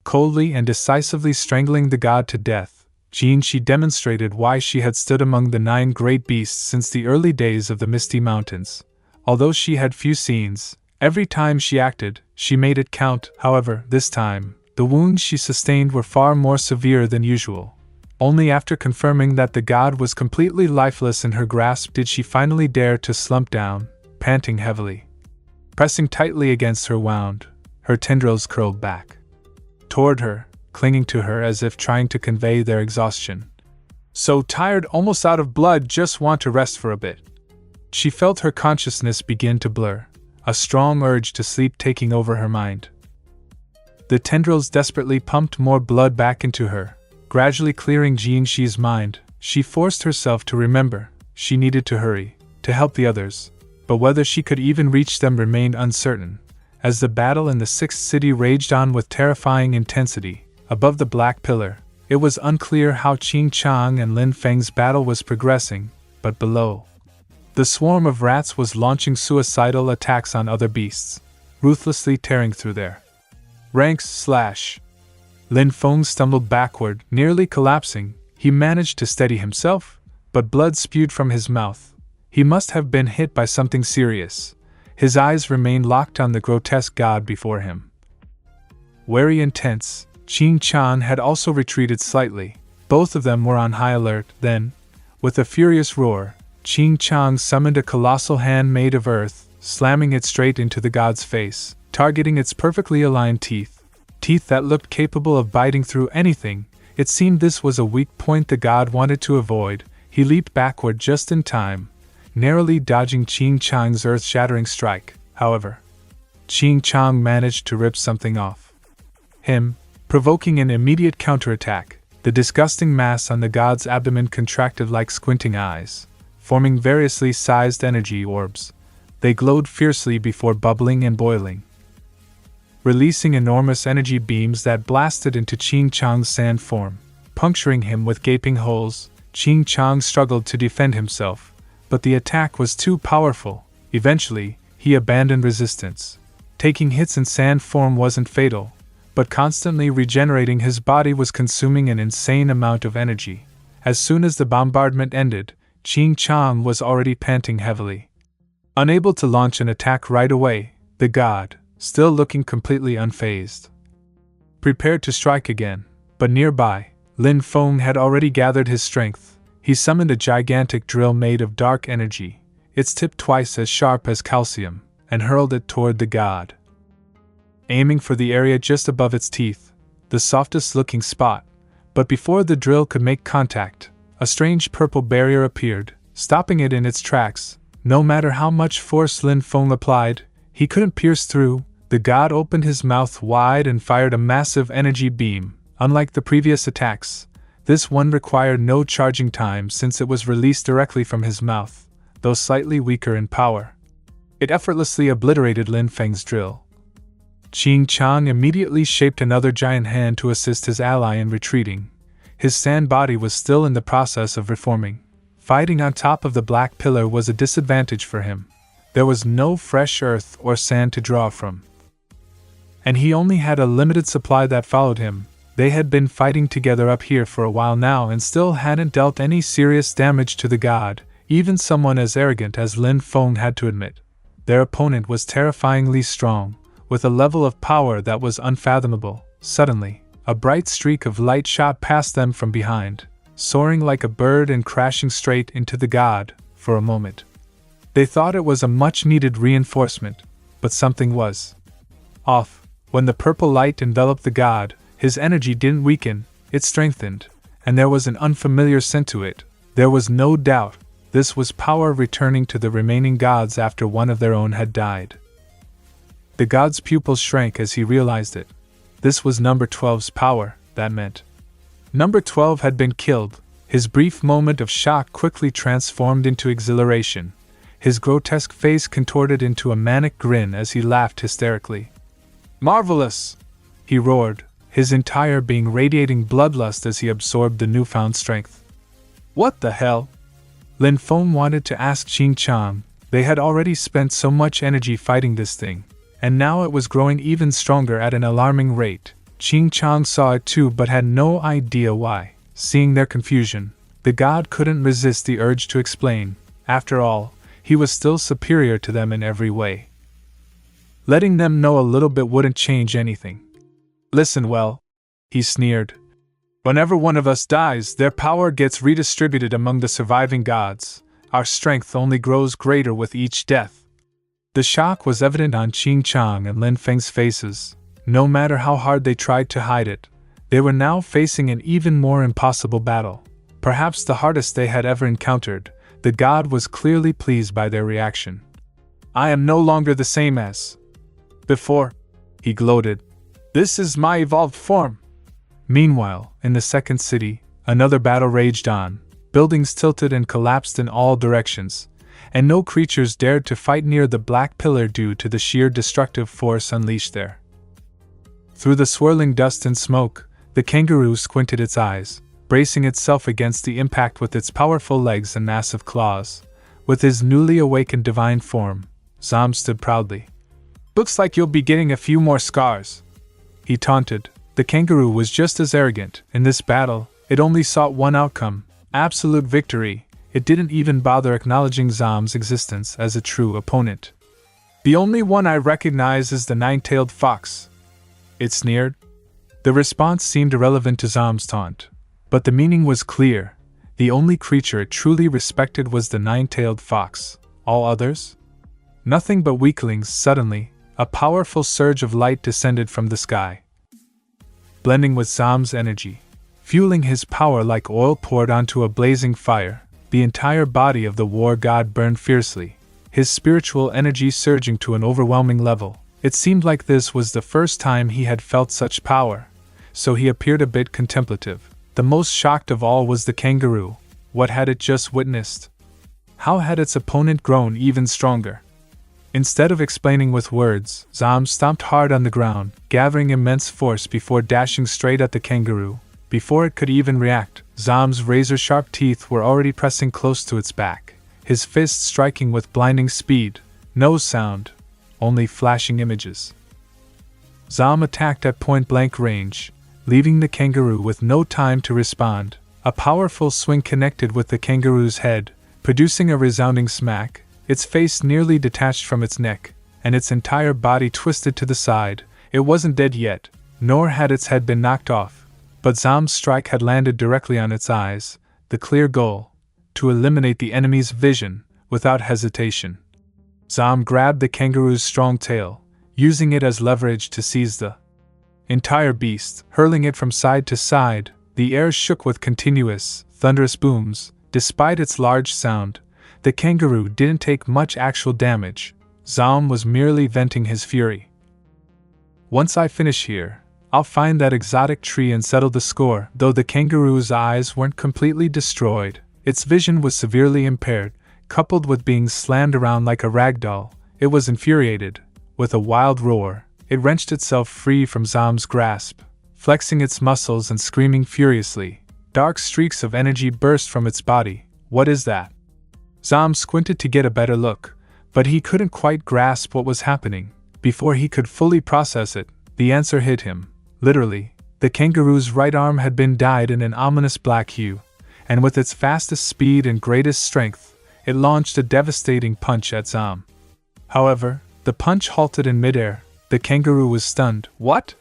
Coldly and decisively strangling the god to death, She demonstrated why she had stood among the 9 great beasts since the early days of the Misty Mountains. Although she had few scenes, every time she acted, she made it count. However, this time, the wounds she sustained were far more severe than usual. Only after confirming that the god was completely lifeless in her grasp did she finally dare to slump down, panting heavily. Pressing tightly against her wound, her tendrils curled back toward her, clinging to her as if trying to convey their exhaustion. So tired, almost out of blood, just want to rest for a bit. She felt her consciousness begin to blur, a strong urge to sleep taking over her mind. The tendrils desperately pumped more blood back into her, gradually clearing Jingshi's mind. She forced herself to remember she needed to hurry, to help the others, but whether she could even reach them remained uncertain. As the battle in the 6th city raged on with terrifying intensity, above the Black Pillar, it was unclear how Qing Chang and Lin Feng's battle was progressing, but below, the swarm of rats was launching suicidal attacks on other beasts, ruthlessly tearing through their ranks. Lin Feng stumbled backward, nearly collapsing. He managed to steady himself, but blood spewed from his mouth. He must have been hit by something serious. His eyes remained locked on the grotesque god before him. Wary and tense, Qing Chan had also retreated slightly. Both of them were on high alert. Then, with a furious roar, Qing Chang summoned a colossal hand made of earth, slamming it straight into the god's face, targeting its perfectly aligned teeth. Teeth that looked capable of biting through anything. It seemed this was a weak point the god wanted to avoid. He leaped backward just in time, narrowly dodging Qing Chang's earth-shattering strike. However, Qing Chang managed to rip something off him, provoking an immediate counterattack. The disgusting mass on the god's abdomen contracted like squinting eyes, forming variously sized energy orbs. They glowed fiercely before bubbling and boiling, releasing enormous energy beams that blasted into Qing Chang's sand form, puncturing him with gaping holes. Qing Chang struggled to defend himself, but the attack was too powerful. Eventually, he abandoned resistance. Taking hits in sand form wasn't fatal, but constantly regenerating his body was consuming an insane amount of energy. As soon as the bombardment ended, Qing Chang was already panting heavily. Unable to launch an attack right away, the god, still looking completely unfazed, prepared to strike again. But nearby, Lin Feng had already gathered his strength. He summoned a gigantic drill made of dark energy, its tip twice as sharp as calcium, and hurled it toward the god, aiming for the area just above its teeth, the softest-looking spot. But before the drill could make contact, a strange purple barrier appeared, stopping it in its tracks. No matter how much force Lin Feng applied, he couldn't pierce through. The god opened his mouth wide and fired a massive energy beam. Unlike the previous attacks, this one required no charging time since it was released directly from his mouth, though slightly weaker in power. It effortlessly obliterated Lin Feng's drill. Qing Chang immediately shaped another giant hand to assist his ally in retreating. His sand body was still in the process of reforming. Fighting on top of the Black Pillar was a disadvantage for him. There was no fresh earth or sand to draw from, and he only had a limited supply that followed him. They had been fighting together up here for a while now and still hadn't dealt any serious damage to the god. Even someone as arrogant as Lin Feng had to admit. Their opponent was terrifyingly strong, with a level of power that was unfathomable. Suddenly, a bright streak of light shot past them from behind, soaring like a bird and crashing straight into the god. For a moment, they thought it was a much-needed reinforcement, but something was off. When the purple light enveloped the god, his energy didn't weaken, it strengthened, and there was an unfamiliar scent to it. There was no doubt this was power returning to the remaining gods after one of their own had died. The god's pupils shrank as he realized it. This was number 12's power. That meant number 12 had been killed. His brief moment of shock quickly transformed into exhilaration. His grotesque face contorted into a manic grin as he laughed hysterically. "Marvelous!" he roared, his entire being radiating bloodlust as he absorbed the newfound strength. "What the hell?" Lin Feng wanted to ask Qing Chang. They had already spent so much energy fighting this thing, and now it was growing even stronger at an alarming rate. Ching Chong saw it too but had no idea why. Seeing their confusion, the god couldn't resist the urge to explain. After all, he was still superior to them in every way. Letting them know a little bit wouldn't change anything. Listen well, he sneered. Whenever one of us dies, their power gets redistributed among the surviving gods. Our strength only grows greater with each death. The shock was evident on Ching Chong and Lin Feng's faces. No matter how hard they tried to hide it, they were now facing an even more impossible battle. Perhaps the hardest they had ever encountered. The god was clearly pleased by their reaction. I am no longer the same as before, he gloated. This is my evolved form. Meanwhile, in the second city, another battle raged on. Buildings tilted and collapsed in all directions, and no creatures dared to fight near the black pillar due to the sheer destructive force unleashed there. Through the swirling dust and smoke, the kangaroo squinted its eyes, bracing itself against the impact with its powerful legs and massive claws. With his newly awakened divine form, Zom stood proudly. Looks like you'll be getting a few more scars, he taunted. The kangaroo was just as arrogant. In this battle, it only sought one outcome: absolute victory. It didn't even bother acknowledging Zom's existence as a true opponent. The only one I recognize is the nine-tailed fox, it sneered. The response seemed irrelevant to Zom's taunt, but the meaning was clear. The only creature it truly respected was the nine-tailed fox. All others? Nothing but weaklings. Suddenly, a powerful surge of light descended from the sky, blending with Zom's energy, fueling his power like oil poured onto a blazing fire. The entire body of the war god burned fiercely, his spiritual energy surging to an overwhelming level. It seemed like this was the first time he had felt such power, so he appeared a bit contemplative. The most shocked of all was the kangaroo. What had it just witnessed? How had its opponent grown even stronger? Instead of explaining with words, Zom stomped hard on the ground, gathering immense force before dashing straight at the kangaroo. Before it could even react, Zom's razor-sharp teeth were already pressing close to its back, his fists striking with blinding speed. No sound, only flashing images. Zom attacked at point-blank range, leaving the kangaroo with no time to respond. A powerful swing connected with the kangaroo's head, producing a resounding smack. Its face nearly detached from its neck, and its entire body twisted to the side. It wasn't dead yet, nor had its head been knocked off, but Zom's strike had landed directly on its eyes, the clear goal: to eliminate the enemy's vision, without hesitation. Zom grabbed the kangaroo's strong tail, using it as leverage to seize the entire beast, hurling it from side to side. The air shook with continuous, thunderous booms. Despite its large sound, the kangaroo didn't take much actual damage. Zom was merely venting his fury. Once I finish here, I'll find that exotic tree and settle the score. Though the kangaroo's eyes weren't completely destroyed, its vision was severely impaired, coupled with being slammed around like a rag doll. It was infuriated. With a wild roar, it wrenched itself free from Zom's grasp, flexing its muscles and screaming furiously. Dark streaks of energy burst from its body. What is that? Zom squinted to get a better look, but he couldn't quite grasp what was happening. Before he could fully process it, the answer hit him. Literally, the kangaroo's right arm had been dyed in an ominous black hue, and with its fastest speed and greatest strength, it launched a devastating punch at Zom. However, the punch halted in midair. The kangaroo was stunned. What?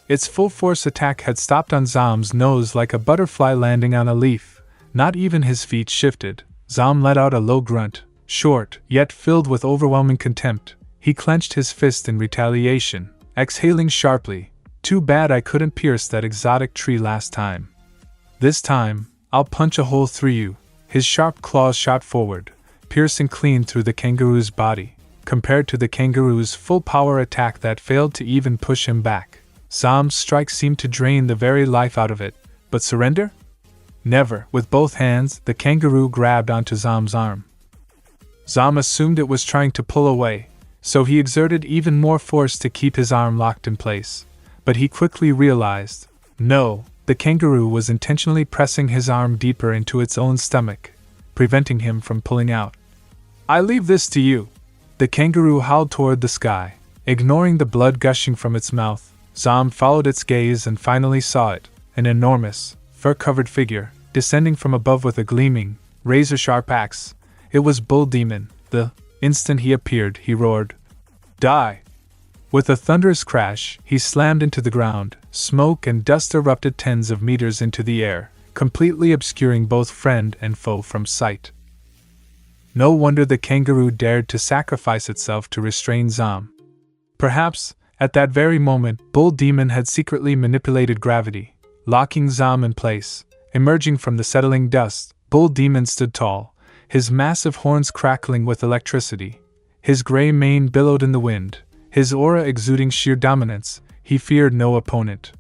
Its full-force attack had stopped on Zom's nose like a butterfly landing on a leaf. Not even his feet shifted. Zom let out a low grunt, short, yet filled with overwhelming contempt. He clenched his fist in retaliation, exhaling sharply. Too bad I couldn't pierce that exotic tree last time. This time, I'll punch a hole through you. His sharp claws shot forward, piercing clean through the kangaroo's body. Compared to the kangaroo's full-power attack that failed to even push him back, Zom's strike seemed to drain the very life out of it. But surrender? Never. With both hands, the kangaroo grabbed onto Zom's arm. Zom assumed it was trying to pull away, so he exerted even more force to keep his arm locked in place. But he quickly realized, no, the kangaroo was intentionally pressing his arm deeper into its own stomach, preventing him from pulling out. I leave this to you. The kangaroo howled toward the sky, ignoring the blood gushing from its mouth. Zom followed its gaze and finally saw it, an enormous, fur-covered figure, descending from above with a gleaming, razor-sharp axe. It was Bull Demon. The instant he appeared, he roared, "Die!" With a thunderous crash, he slammed into the ground. Smoke and dust erupted tens of meters into the air, completely obscuring both friend and foe from sight. No wonder the kangaroo dared to sacrifice itself to restrain Zom. Perhaps, at that very moment, Bull Demon had secretly manipulated gravity, locking Zom in place. Emerging from the settling dust, Bull Demon stood tall, his massive horns crackling with electricity. His gray mane billowed in the wind, his aura exuding sheer dominance. He feared no opponent.